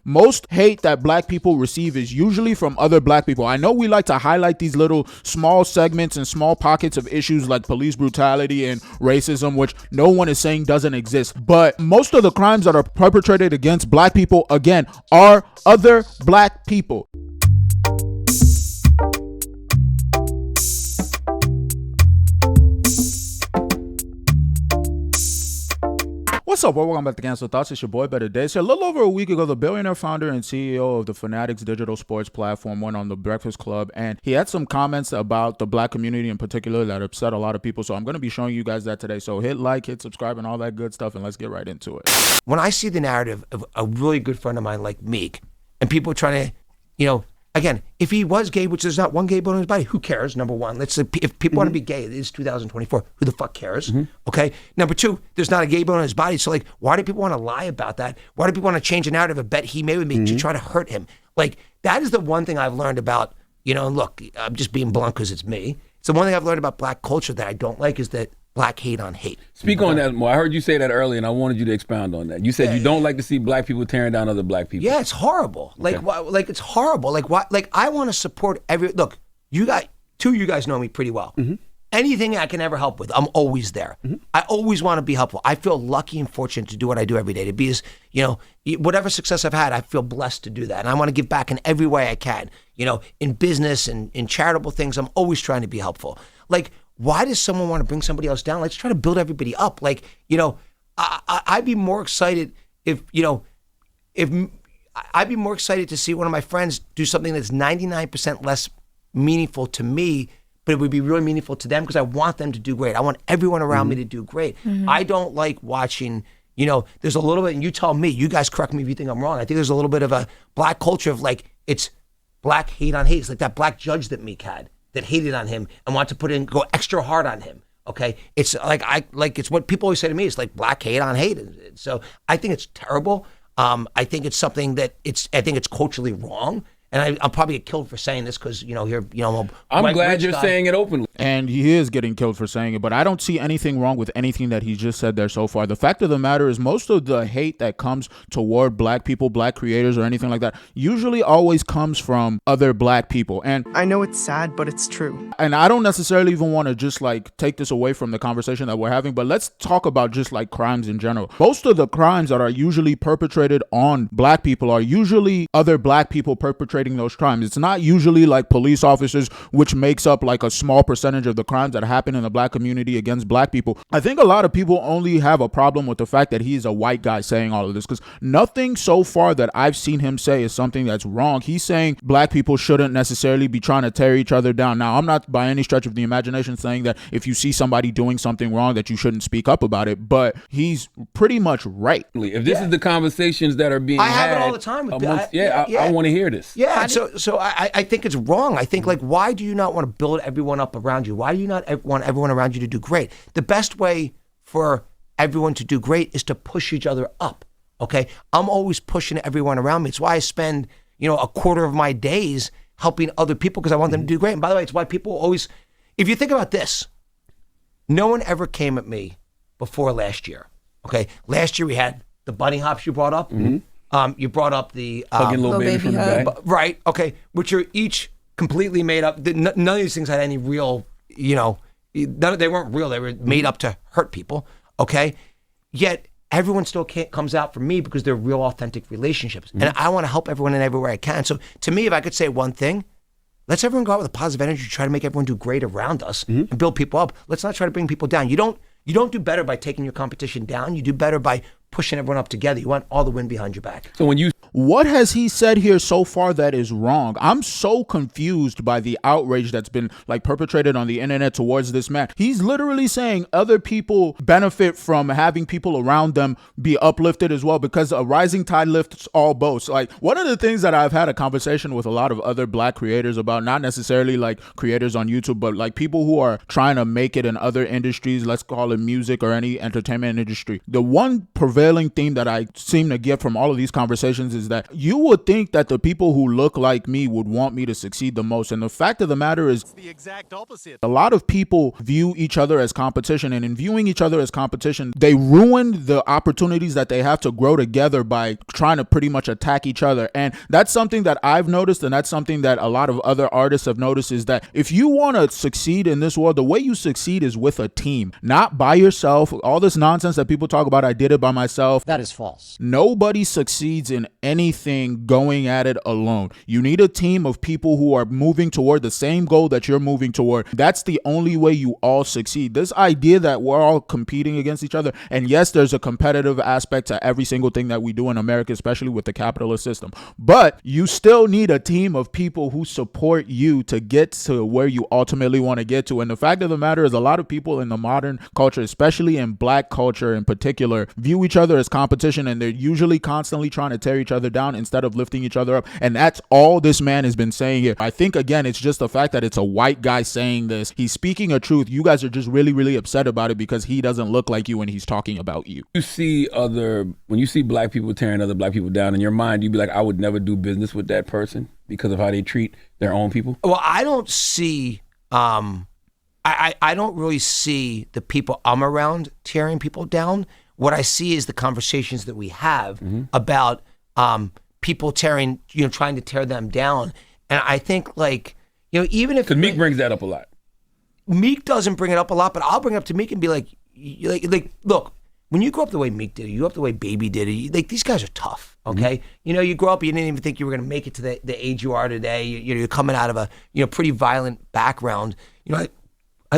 most hate that black people receive is usually from other black people. I know we like to highlight these little small segments and small pockets of issues like police brutality and racism, which no one is saying doesn't exist. But most of the crimes that are perpetrated against black people, again, are other black people. What's up, welcome back to Cancel Thoughts. It's your boy Better Days. So a little over a week ago, the billionaire founder and CEO of the Fanatics digital sports platform went on the Breakfast Club, and he had some comments about the black community in particular that upset a lot of people. So I'm going to be showing you guys that today. So hit like, hit subscribe, and all that good stuff, and let's get right into it. When I see the narrative of a really good friend of mine like Meek, and people trying to, again, if he was gay, which there's not one gay bone in his body, who cares? Number one, let's say if people want to be gay, it is 2024. Who the fuck cares? Okay. Number two, there's not a gay bone in his body. So like, why do people want to lie about that? Why do people want to change a narrative, a bet he made with me to try to hurt him? Like, that is the one thing I've learned about, and look, I'm just being blunt because it's me. It's the one thing I've learned about black culture that I don't like is that black hate on hate. Speak on that more. I heard you say that earlier, and I wanted you to expound on that. You said you don't like to see black people tearing down other black people. Yeah, it's horrible. Like, it's horrible. Like, why? Like, I want to support look, you guys know me pretty well. Anything I can ever help with, I'm always there. I always want to be helpful. I feel lucky and fortunate to do what I do every day. To be as, whatever success I've had, I feel blessed to do that. And I want to give back in every way I can. In business and in charitable things, I'm always trying to be helpful. Like, why does someone want to bring somebody else down? Let's try to build everybody up. Like, I'd be more excited if I'd be more excited to see one of my friends do something that's 99% less meaningful to me, but it would be really meaningful to them because I want them to do great. I want everyone around me to do great. I don't like watching, there's a little bit, and you tell me, you guys correct me if you think I'm wrong. I think there's a little bit of a black culture of like, it's black hate on hate. It's like that black judge that Meek had that hated on him and wanted to go extra hard on him. Okay. It's like, it's what people always say to me. It's like black hate on hate. So I think it's terrible. I think it's something that I think it's culturally wrong. And I'll probably get killed for saying this because, I'm glad you're saying it openly. And he is getting killed for saying it, but I don't see anything wrong with anything that he just said there so far. The fact of the matter is most of the hate that comes toward black people, black creators, or anything like that usually always comes from other black people. And I know it's sad, but it's true. And I don't necessarily even want to just like take this away from the conversation that we're having, but let's talk about just like crimes in general. Most of the crimes that are usually perpetrated on black people are usually other black people perpetrating those crimes. It's not usually like police officers, which makes up like a small percentage of the crimes that happen in the black community against black people. I think a lot of people only have a problem with the fact that he's a white guy saying all of this because nothing so far that I've seen him say is something that's wrong. He's saying black people shouldn't necessarily be trying to tear each other down. Now, I'm not by any stretch of the imagination saying that if you see somebody doing something wrong that you shouldn't speak up about it, but he's pretty much right. If this is the conversations that are being had, I have it all the time with I want to hear this. Yeah, so I think it's wrong. I think like, why do you not want to build everyone up around you? Why do you not want everyone around you to do great? The best way for everyone to do great is to push each other up. Okay, I'm always pushing everyone around me. It's why I spend a quarter of my days helping other people because I want them to do great. And by the way, it's why people always, if you think about this, no one ever came at me before last year. Okay, last year we had the bunny hops you brought up. You brought up the hugging little baby from the back. Right, okay, which are each completely made up. None of these things had any real, they weren't real. They were made up to hurt people, okay? Yet everyone still comes out for me because they're real, authentic relationships. And I want to help everyone in every way I can. So to me, if I could say one thing, let's everyone go out with a positive energy, try to make everyone do great around us and build people up. Let's not try to bring people down. You don't do better by taking your competition down. You do better by pushing everyone up together. You want all the wind behind your back. So what has he said here so far that is wrong? I'm so confused by the outrage that's been like perpetrated on the internet towards this man. He's literally saying other people benefit from having people around them be uplifted as well because a rising tide lifts all boats. Like one of the things that I've had a conversation with a lot of other black creators about, not necessarily like creators on YouTube, but like people who are trying to make it in other industries, let's call it music or any entertainment industry. The one prevailing theme that I seem to get from all of these conversations is that you would think that the people who look like me would want me to succeed the most. And the fact of the matter is the exact opposite. a lot of people view each other as competition, and in viewing each other as competition, they ruin the opportunities that they have to grow together by trying to pretty much attack each other. And that's something that I've noticed, and that's something that a lot of other artists have noticed, is that if you want to succeed in this world, the way you succeed is with a team, not by yourself. All this nonsense that people talk about, I did it by myself. That is false. Nobody succeeds in anything going at it alone. You need a team of people who are moving toward the same goal that you're moving toward. That's the only way you all succeed. This idea that we're all competing against each other, and yes, there's a competitive aspect to every single thing that we do in America, especially with the capitalist system, but you still need a team of people who support you to get to where you ultimately want to get to. And the fact of the matter is, a lot of people in the modern culture, especially in black culture in particular, view each other as competition, and they're usually constantly trying to tear each other down instead of lifting each other up. And that's all this man has been saying here. I think, again, it's just the fact that it's a white guy saying this. He's speaking a truth. You guys are just really, really upset about it because he doesn't look like you and he's talking about you. When you see black people tearing other black people down, in your mind, you'd be like, I would never do business with that person because of how they treat their own people? Well, I don't see, I don't really see the people I'm around tearing people down. What I see is the conversations that we have about people trying to tear them down. And I think, like, even if— Because Meek brings that up a lot. Meek doesn't bring it up a lot, but I'll bring it up to Meek and be like, look, when you grow up the way Meek did it, you grow up the way Baby did it, like, these guys are tough, okay? You grow up, you didn't even think you were going to make it to the age you are today. You're coming out of a pretty violent background. I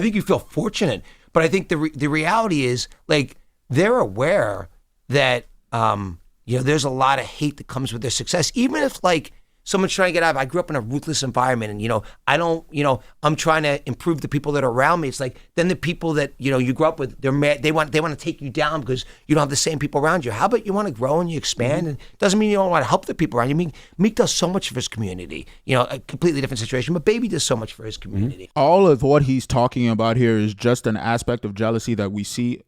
think you feel fortunate, but I think the reality is, like, they're aware that there's a lot of hate that comes with their success, even if, like, someone's trying to get out. I grew up in a ruthless environment, and I'm trying to improve the people that are around me. It's like, then the people that you grew up with, they're mad. They want to take you down because you don't have the same people around you. How about you want to grow and you expand? And it doesn't mean you don't want to help the people around you. Meek does so much for his community. A completely different situation, but Baby does so much for his community. All of what he's talking about here is just an aspect of jealousy that we see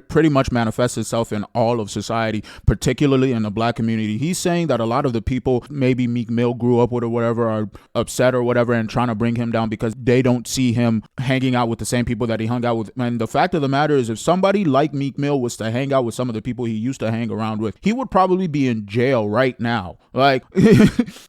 pretty much manifests itself in all of society, particularly in the black community. He's saying that a lot of the people maybe Meek Mill grew up with or whatever are upset or whatever and trying to bring him down because they don't see him hanging out with the same people that he hung out with. And the fact of the matter is, if somebody like Meek Mill was to hang out with some of the people he used to hang around with, he would probably be in jail right now. Like,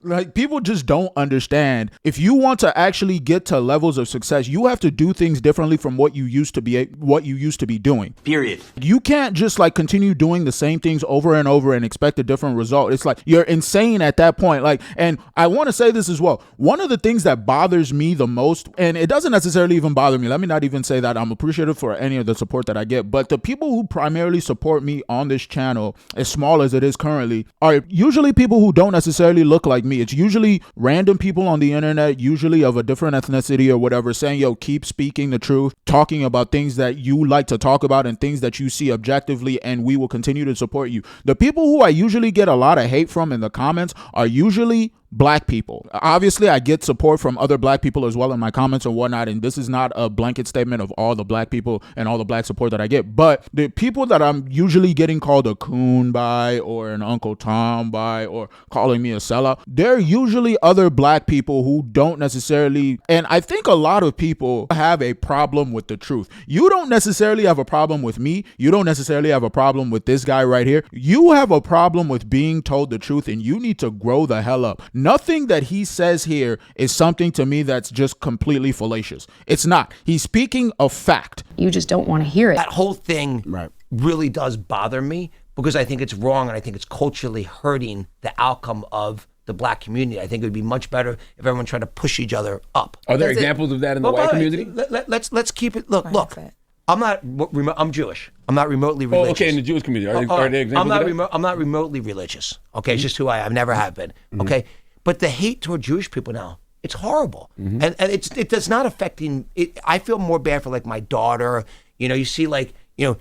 like, people just don't understand. If you want to actually get to levels of success, you have to do things differently from what you used to be doing. Period. You can't just, like, continue doing the same things over and over and expect a different result. It's like, you're insane at that point. Like, and I want to say this as well. One of the things that bothers me the most, and it doesn't necessarily even bother me, let me not even say that I'm appreciative for any of the support that I get, but the people who primarily support me on this channel, as small as it is currently, are usually people who don't necessarily look like me. It's usually random people on the internet, usually of a different ethnicity or whatever, saying, yo, keep speaking the truth, talking about things that you like to talk about and things that you see objectively, and we will continue to support you. The people who I usually get a lot of hate from in the comments are usually black people. Obviously, I get support from other black people as well in my comments and whatnot, and this is not a blanket statement of all the black people and all the black support that I get, but the people that I'm usually getting called a coon by or an Uncle Tom by or calling me a sellout, they're usually other black people who don't necessarily, and I think a lot of people have a problem with the truth. You don't necessarily have a problem with me. You don't necessarily have a problem with this guy right here. You have a problem with being told the truth, and you need to grow the hell up. Nothing that he says here is something to me that's just completely fallacious. It's not. He's speaking a fact. You just don't want to hear it. That whole thing really does bother me because I think it's wrong and I think it's culturally hurting the outcome of the black community. I think it would be much better if everyone tried to push each other up. Are there examples of that in the white community? Let's keep it. Look. I'm Jewish. I'm not remotely religious. Oh, okay, in the Jewish community. Are there examples of that? I'm not remotely religious. Okay, it's just who I am. Never have been. Okay, but the hate toward Jewish people now, it's horrible, and it does not affecting. I feel more bad for, like, my daughter. You see, like,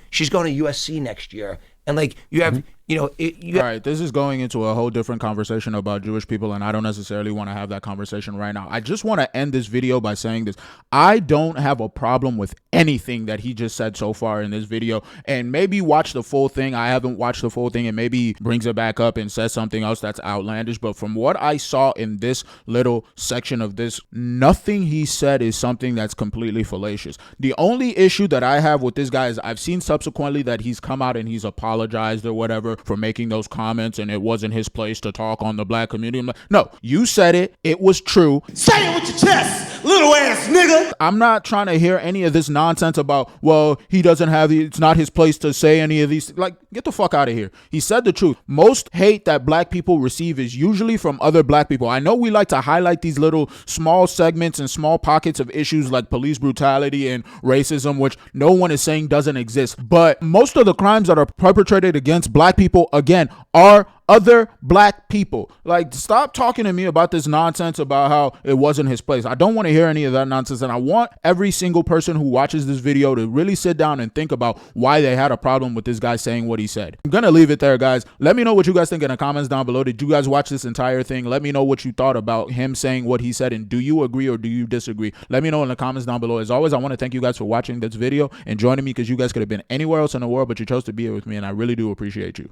she's going to USC next year, and, like, you have You know, All right, this is going into a whole different conversation about Jewish people, and I don't necessarily want to have that conversation right now. I just want to end this video by saying this. I don't have a problem with anything that he just said so far in this video, and maybe watch the full thing. I haven't watched the full thing, and maybe he brings it back up and says something else that's outlandish, but from what I saw in this little section of this, nothing he said is something that's completely fallacious. The only issue that I have with this guy is I've seen subsequently that he's come out and he's apologized or whatever for making those comments, and it wasn't his place to talk on the black community. I'm like, no, you said it was true. Say it with your chest, little ass nigga. I'm not trying to hear any of this nonsense about, well, he doesn't have it's not his place to say any of these. Like, get the fuck out of here. He said the truth. Most hate that black people receive is usually from other black people. I know we like to highlight these little small segments and small pockets of issues like police brutality and racism, which no one is saying doesn't exist, but most of the crimes that are perpetrated against black people, again, are other black people. Like, stop talking to me about this nonsense about how it wasn't his place. I don't want to hear any of that nonsense, and I want every single person who watches this video to really sit down and think about why they had a problem with this guy saying what he said. I'm gonna leave it there, guys. Let me know what you guys think in the comments down below. Did you guys watch this entire thing? Let me know what you thought about him saying what he said, and do you agree or do you disagree? Let me know in the comments down below. As always, I want to thank you guys for watching this video and joining me, because you guys could have been anywhere else in the world, but you chose to be here with me, and I really do appreciate you.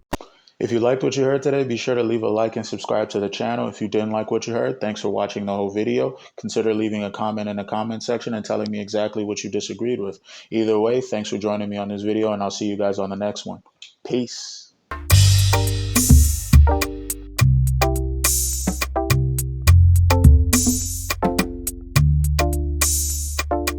If you liked what you heard today, be sure to leave a like and subscribe to the channel. If you didn't like what you heard, thanks for watching the whole video. Consider leaving a comment in the comment section and telling me exactly what you disagreed with. Either way, thanks for joining me on this video, and I'll see you guys on the next one. Peace.